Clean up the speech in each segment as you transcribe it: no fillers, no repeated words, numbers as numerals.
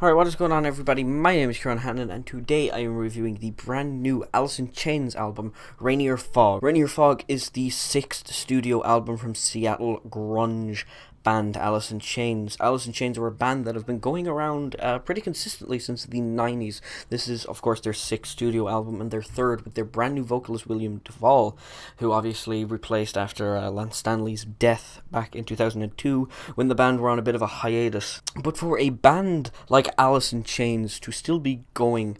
Alright, what is going on, everybody? My name is Kieran Hannon, and today I am reviewing the brand new Alice in Chains album, Rainier Fog. Rainier Fog is the sixth studio album from Seattle grunge band Alice in Chains. Alice in Chains are a band that have been going around pretty consistently since the 90s. This is, of course, their sixth studio album and their third with their brand new vocalist William Duvall, who obviously replaced after Lance Stanley's death back in 2002 when the band were on a bit of a hiatus. But for a band like Alice in Chains to still be going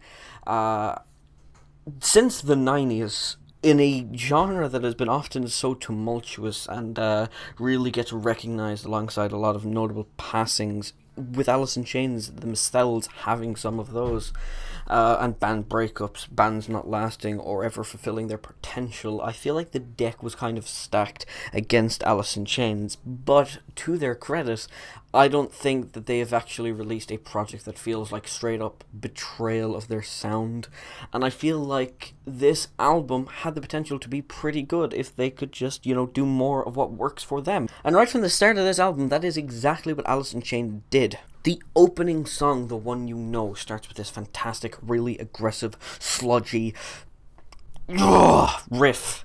since the 90s, in a genre that has been often so tumultuous and really gets recognized alongside a lot of notable passings, with Alice in Chains themselves having some of those, and band breakups, bands not lasting or ever fulfilling their potential, I feel like the deck was kind of stacked against Alice in Chains. But to their credit, I don't think that they have actually released a project that feels like straight up betrayal of their sound, and I feel like this album had the potential to be pretty good if they could just, do more of what works for them. And right from the start of this album, that is exactly what Alice in Chains did. The opening song, the one you know, starts with this fantastic, really aggressive, sludgy riff,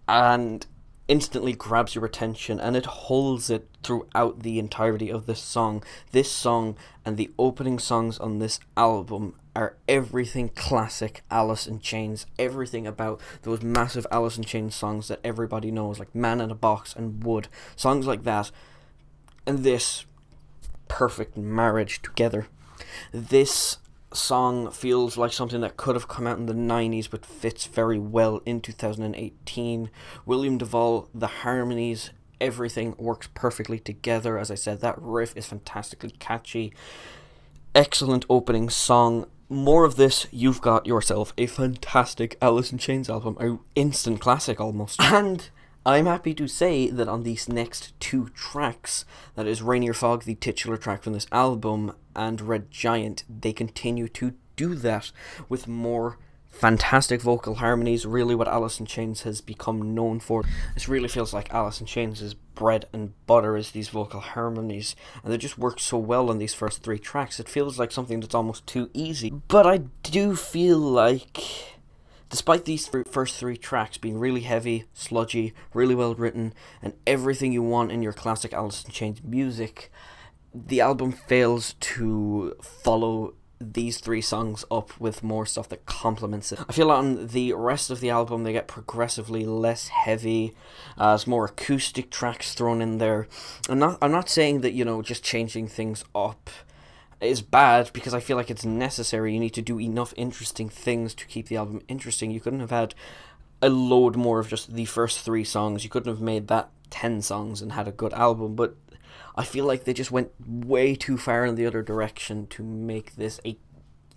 and instantly grabs your attention, and it holds it throughout the entirety of this song. This song and the opening songs on this album are everything classic Alice in Chains, everything about those massive Alice in Chains songs that everybody knows, like Man in a Box and Wood, songs like that, and this perfect marriage together. This song feels like something that could have come out in the 90s but fits very well in 2018. William Duvall, the harmonies, everything works perfectly together. As I said, that riff is fantastically catchy. Excellent opening song. More of this, you've got yourself a fantastic Alice in Chains album, an instant classic almost. And I'm happy to say that on these next two tracks, that is Rainier Fog, the titular track from this album, and Red Giant, they continue to do that with more fantastic vocal harmonies, really what Alice in Chains has become known for. This really feels like Alice in Chains' bread and butter is these vocal harmonies, and they just work so well on these first three tracks. It feels like something that's almost too easy. But I do feel like, despite these first three tracks being really heavy, sludgy, really well written, and everything you want in your classic Alice in Chains music, the album fails to follow these three songs up with more stuff that complements it. I feel on the rest of the album they get progressively less heavy, there's more acoustic tracks thrown in there. I'm not saying that, just changing things up is bad, because I feel like it's necessary. You need to do enough interesting things to keep the album interesting. You couldn't have had a load more of just the first three songs. You couldn't have made that 10 songs and had a good album, but I feel like they just went way too far in the other direction to make this a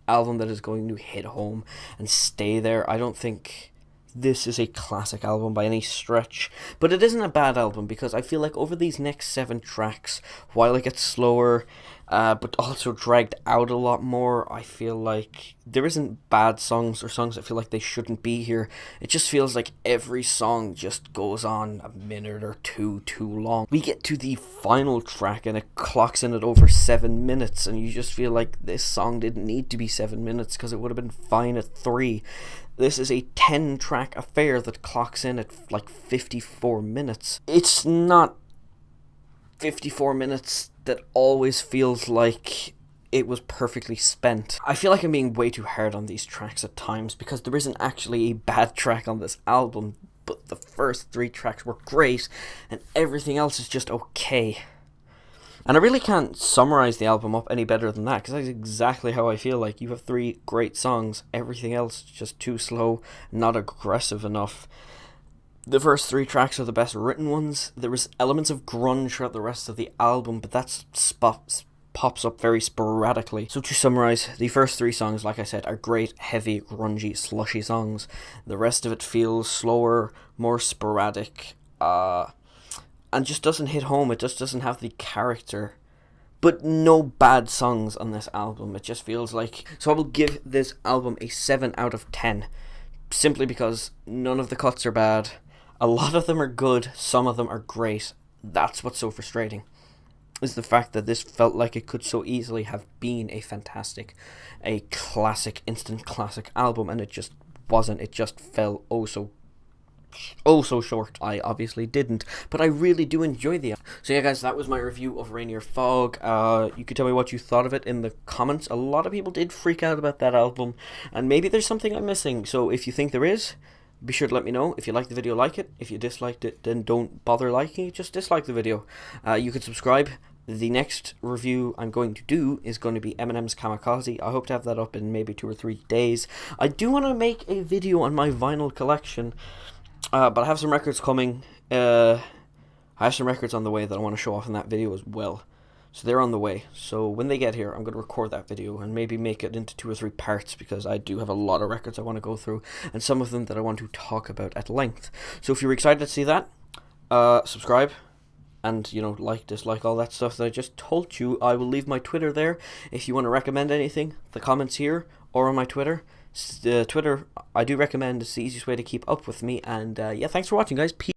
album that is going to hit home and stay there. I don't think this is a classic album by any stretch, but it isn't a bad album, because I feel like over these next 7 tracks, while it gets slower, but also dragged out a lot more, I feel like there isn't bad songs or songs that feel like they shouldn't be here. It just feels like every song just goes on a minute or two too long. We get to the final track and it clocks in at over 7 minutes, and you just feel like this song didn't need to be 7 minutes, because it would have been fine at 3. This is a 10-track affair that clocks in at like 54 minutes. It's not 54 minutes that always feels like it was perfectly spent. I feel like I'm being way too hard on these tracks at times, because there isn't actually a bad track on this album, but the first 3 tracks were great, and everything else is just okay. And I really can't summarize the album up any better than that, because that's exactly how I feel. Like, you have 3 great songs, everything else is just too slow, not aggressive enough. The first 3 tracks are the best written ones. There is elements of grunge throughout the rest of the album, but that pops up very sporadically. So to summarize, the first 3 songs, like I said, are great, heavy, grungy, slushy songs. The rest of it feels slower, more sporadic, and just doesn't hit home. It just doesn't have the character. But no bad songs on this album. It just feels like... So I will give this album a 7 out of 10. Simply because none of the cuts are bad. A lot of them are good. Some of them are great. That's what's so frustrating. is the fact that this felt like it could so easily have been a classic, instant classic album, and it just wasn't. It just fell oh so short. I obviously didn't, but I really do enjoy the album. So yeah guys, that was my review of Rainier Fog. You could tell me what you thought of it in the comments. A lot of people did freak out about that album, and maybe there's something I'm missing, so if you think there is, be sure to let me know. If you liked the video, like it. If you disliked it, then don't bother liking it, just dislike the video. You can subscribe. The next review I'm going to do is going to be Eminem's Kamikaze. I hope to have that up in maybe 2 or 3 days. I do want to make a video on my vinyl collection, but I have some records coming. I have some records on the way that I want to show off in that video as well. So they're on the way. So when they get here, I'm going to record that video and maybe make it into 2 or 3 parts, because I do have a lot of records I want to go through, and some of them that I want to talk about at length. So if you're excited to see that, subscribe. And, you know, like, dislike, all that stuff that I just told you. I will leave my Twitter there. If you want to recommend anything, the comments here or on my Twitter. Twitter, I do recommend. It's the easiest way to keep up with me. And, yeah, thanks for watching, guys. Peace.